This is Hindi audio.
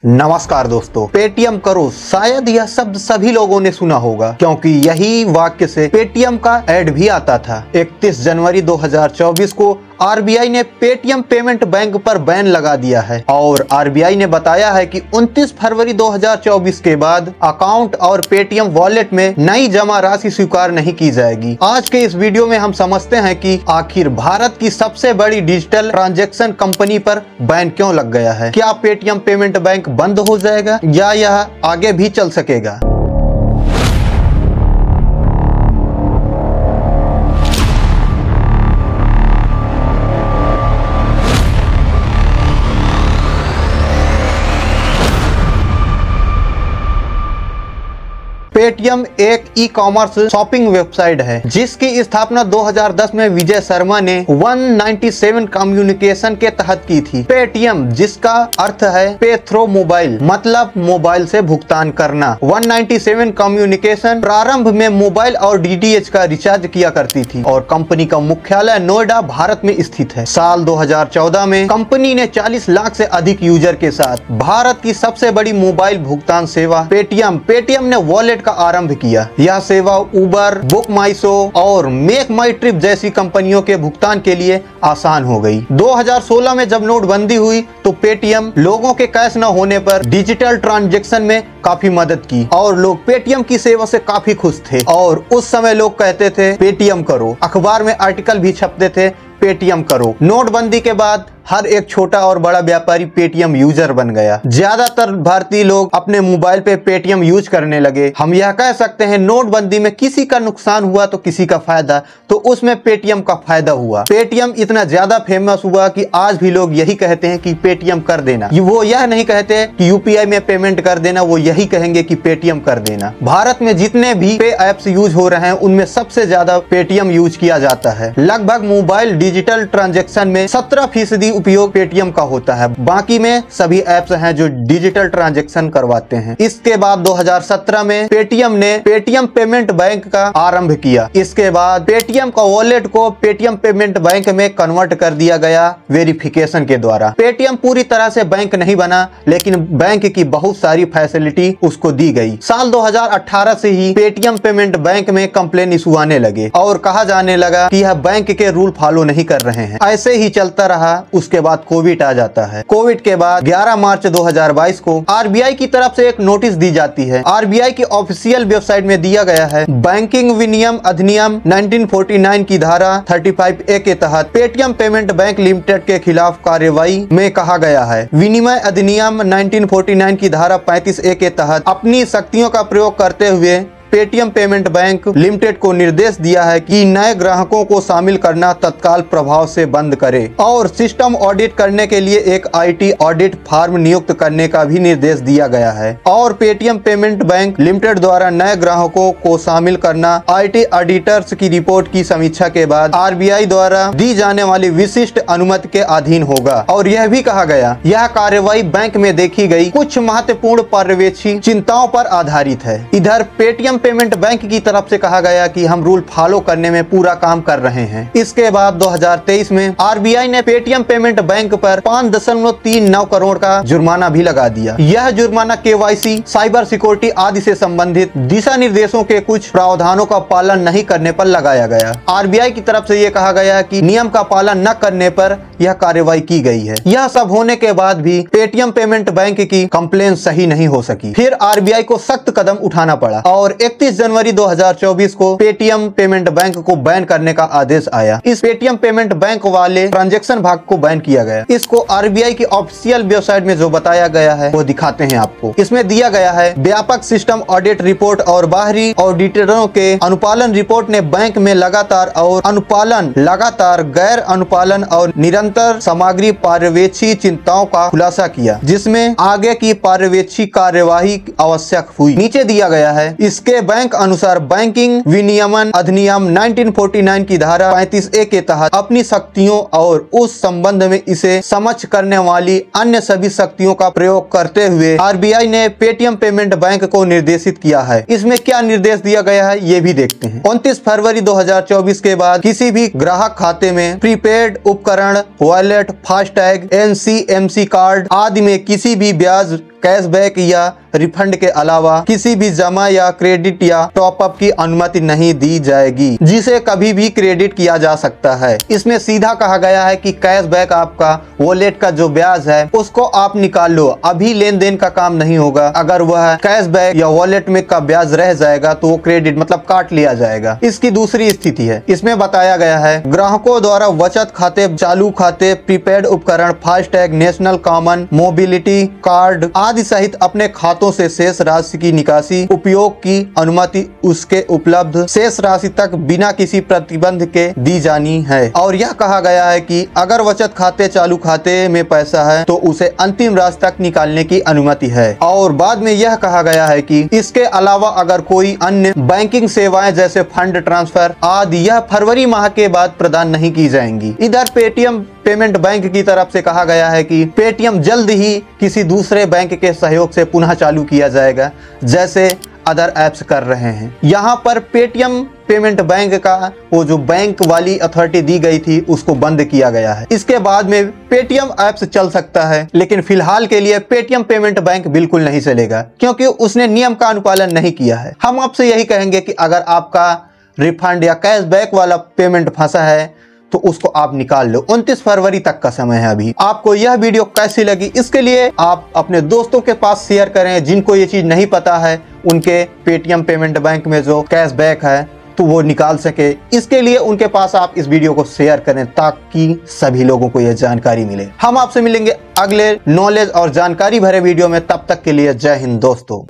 नमस्कार दोस्तों, पेटीएम करो। शायद यह शब्द सभी लोगों ने सुना होगा, क्योंकि यही वाक्य से पेटीएम का ऐड भी आता था। 31 जनवरी 2024 को आरबीआई ने पेटीएम पेमेंट बैंक पर बैन लगा दिया है और आरबीआई ने बताया है कि 29 फरवरी 2024 के बाद अकाउंट और पेटीएम वॉलेट में नई जमा राशि स्वीकार नहीं की जाएगी। आज के इस वीडियो में हम समझते हैं कि आखिर भारत की सबसे बड़ी डिजिटल ट्रांजैक्शन कंपनी पर बैन क्यों लग गया है। क्या पेटीएम पेमेंट बैंक बंद हो जाएगा या यह आगे भी चल सकेगा? पेटीएम एक ई कॉमर्स शॉपिंग वेबसाइट है जिसकी स्थापना 2010 में विजय शर्मा ने 197 कम्युनिकेशन के तहत की थी। पेटीएम, जिसका अर्थ है पे थ्रू मोबाइल, मतलब मोबाइल से भुगतान करना। 197 कम्युनिकेशन प्रारंभ में मोबाइल और डीटीएच का रिचार्ज किया करती थी और कंपनी का मुख्यालय नोएडा, भारत में स्थित है। साल 2014 में कंपनी ने 40 लाख से अधिक यूजर के साथ भारत की सबसे बड़ी मोबाइल भुगतान सेवा पेटीएम ने वॉलेट का आरंभ किया। यह सेवा उबर, बुक माई शो और मेक माई ट्रिप जैसी कंपनियों के भुगतान के लिए आसान हो गई। 2016 में जब नोटबंदी हुई तो पेटीएम लोगों के कैश न होने पर डिजिटल ट्रांजैक्शन में काफी मदद की और लोग पेटीएम की सेवा से काफी खुश थे। और उस समय लोग कहते थे पेटीएम करो, अखबार में आर्टिकल भी छपते थे पेटीएम करो। नोटबंदी के बाद हर एक छोटा और बड़ा व्यापारी पेटीएम यूजर बन गया। ज्यादातर भारतीय लोग अपने मोबाइल पे पेटीएम यूज करने लगे। हम यह कह सकते हैं नोटबंदी में किसी का नुकसान हुआ तो किसी का फायदा, तो उसमें पेटीएम का फायदा हुआ। पेटीएम इतना ज्यादा फेमस हुआ कि आज भी लोग यही कहते हैं कि पेटीएम कर देना। वो यह नहीं कहते कि यूपीआई में पेमेंट कर देना, वो यही कहेंगे कि पेटीएम कर देना। भारत में जितने भी पे एप्स यूज हो रहे हैं उनमें सबसे ज्यादा पेटीएम यूज किया जाता है। लगभग मोबाइल डिजिटल ट्रांजैक्शन में 17% उपयोग पेटीएम का होता है। बाकी में सभी ऐप्स हैं जो डिजिटल ट्रांजैक्शन करवाते हैं। इसके बाद 2017 में पेटीएम ने पेटीएम पेमेंट बैंक का आरंभ किया। इसके बाद पेटीएम का वॉलेट को पेटीएम पेमेंट बैंक में कन्वर्ट कर दिया गया वेरिफिकेशन के द्वारा। पेटीएम पूरी तरह से बैंक नहीं बना, लेकिन बैंक की बहुत सारी फैसिलिटी उसको दी गई। साल 2018 से ही पेटीएम पेमेंट बैंक में कंप्लेन इशू आने लगे और कहा जाने लगा कि यह बैंक के रूल फॉलो नहीं कर रहे हैं। ऐसे ही चलता रहा। उसके बाद कोविड आ जाता है। कोविड के बाद 11 मार्च 2022 को आरबीआई की तरफ से एक नोटिस दी जाती है। आरबीआई की ऑफिशियल वेबसाइट में दिया गया है, बैंकिंग विनियम अधिनियम 1949 की धारा 35A के तहत पेटीएम पेमेंट बैंक लिमिटेड के खिलाफ कार्रवाई में कहा गया है। विनिमय अधिनियम 1949 की धारा 35A के तहत अपनी शक्तियों का प्रयोग करते हुए पेटीएम पेमेंट बैंक लिमिटेड को निर्देश दिया है कि नए ग्राहकों को शामिल करना तत्काल प्रभाव से बंद करे और सिस्टम ऑडिट करने के लिए एक आईटी ऑडिट फर्म नियुक्त करने का भी निर्देश दिया गया है। और पेटीएम पेमेंट बैंक लिमिटेड द्वारा नए ग्राहकों को शामिल करना आईटी ऑडिटर्स की रिपोर्ट की समीक्षा के बाद आरबीआई द्वारा दी जाने वाली विशिष्ट अनुमति के अधीन होगा। और यह भी कहा गया, यह कार्रवाई बैंक में देखी गई कुछ महत्वपूर्ण पर्यवेक्षी चिंताओं पर आधारित है। इधर पेटीएम पेमेंट बैंक की तरफ से कहा गया कि हम रूल फॉलो करने में पूरा काम कर रहे हैं। इसके बाद 2023 में आरबीआई ने पेटीएम पेमेंट बैंक पर 5.39 करोड़ का जुर्माना भी लगा दिया। यह जुर्माना केवाईसी, साइबर सिक्योरिटी आदि से संबंधित दिशा निर्देशों के कुछ प्रावधानों का पालन नहीं करने पर लगाया गया। आरबीआई की तरफ से यह कहा गया कि नियम का पालन न करने पर यह कार्रवाई की गई है। यह सब होने के बाद भी पेटीएम पेमेंट बैंक की कंप्लेन सही नहीं हो सकी। फिर आरबीआई को सख्त कदम उठाना पड़ा और 31 जनवरी 2024 को पेटीएम पेमेंट बैंक को बैन करने का आदेश आया। इस पेटीएम पेमेंट बैंक वाले ट्रांजैक्शन भाग को बैन किया गया। इसको आरबीआई की ऑफिशियल वेबसाइट में जो बताया गया है वो दिखाते हैं आपको। इसमें दिया गया है, व्यापक सिस्टम ऑडिट रिपोर्ट और बाहरी ऑडिटरों के अनुपालन रिपोर्ट ने बैंक में लगातार गैर अनुपालन और निरंतर सामग्री पर्यवेक्षी चिंताओं का खुलासा किया, जिसमें आगे की पर्यवेक्षी कार्यवाही आवश्यक हुई। नीचे दिया गया है, इसके बैंक अनुसार बैंकिंग विनियमन अधिनियम 1949 की धारा 35A के तहत अपनी शक्तियों और उस संबंध में इसे समक्ष करने वाली अन्य सभी शक्तियों का प्रयोग करते हुए आरबीआई ने पेटीएम पेमेंट बैंक को निर्देशित किया है। इसमें क्या निर्देश दिया गया है ये भी देखते हैं। 29 फरवरी 2024 के बाद किसी भी ग्राहक खाते में प्रीपेड उपकरण, वॉलेट, फास्टैग, एनसीएमसी कार्ड आदि में किसी भी ब्याज कैशबैक या रिफंड के अलावा किसी भी जमा या क्रेडिट या टॉपअप की अनुमति नहीं दी जाएगी, जिसे कभी भी क्रेडिट किया जा सकता है। इसमें सीधा कहा गया है कि कैशबैक आपका वॉलेट का जो ब्याज है उसको आप निकाल लो, अभी लेन देन का काम नहीं होगा। अगर वह कैशबैक या वॉलेट में का ब्याज रह जाएगा तो वो क्रेडिट मतलब काट लिया जाएगा। इसकी दूसरी स्थिति है, इसमें बताया गया है ग्राहकों द्वारा बचत खाते, चालू खाते, प्रीपेड उपकरण, FASTag, national common mobility card आदि सहित अपने खातों से शेष राशि की निकासी उपयोग की अनुमति उसके उपलब्ध शेष राशि तक बिना किसी प्रतिबंध के दी जानी है। और यह कहा गया है कि अगर बचत खाते, चालू खाते में पैसा है तो उसे अंतिम राशि तक निकालने की अनुमति है। और बाद में यह कहा गया है कि इसके अलावा अगर कोई अन्य बैंकिंग सेवाएं जैसे फंड ट्रांसफर आदि यह फरवरी माह के बाद प्रदान नहीं की जाएंगी। इधर पेटीएम पेमेंट बैंक की तरफ से कहा गया है कि पेटीएम जल्द ही किसी दूसरे बैंक के सहयोग से पुनः चालू किया जाएगा, जैसे अदर ऐप्स कर रहे हैं। यहाँ पर पेटीएम पेमेंट बैंक का वो जो बैंक वाली अथॉरिटी दी गई थी उसको बंद किया गया है। इसके बाद में पेटीएम ऐप्स चल सकता है, लेकिन फिलहाल के लिए पेटीएम पेमेंट बैंक बिल्कुल नहीं चलेगा, क्योंकि उसने नियम का अनुपालन नहीं किया है। हम आपसे यही कहेंगे कि अगर आपका रिफंड या कैशबैक वाला पेमेंट फंसा है तो उसको आप निकाल लो। 29 फरवरी तक का समय है अभी। आपको यह वीडियो कैसी लगी इसके लिए आप अपने दोस्तों के पास शेयर करें, जिनको ये चीज नहीं पता है उनके पेटीएम पेमेंट बैंक में जो कैशबैक है तो वो निकाल सके। इसके लिए उनके पास आप इस वीडियो को शेयर करें ताकि सभी लोगों को यह जानकारी मिले। हम आपसे मिलेंगे अगले नॉलेज और जानकारी भरे वीडियो में। तब तक के लिए जय हिंद दोस्तों।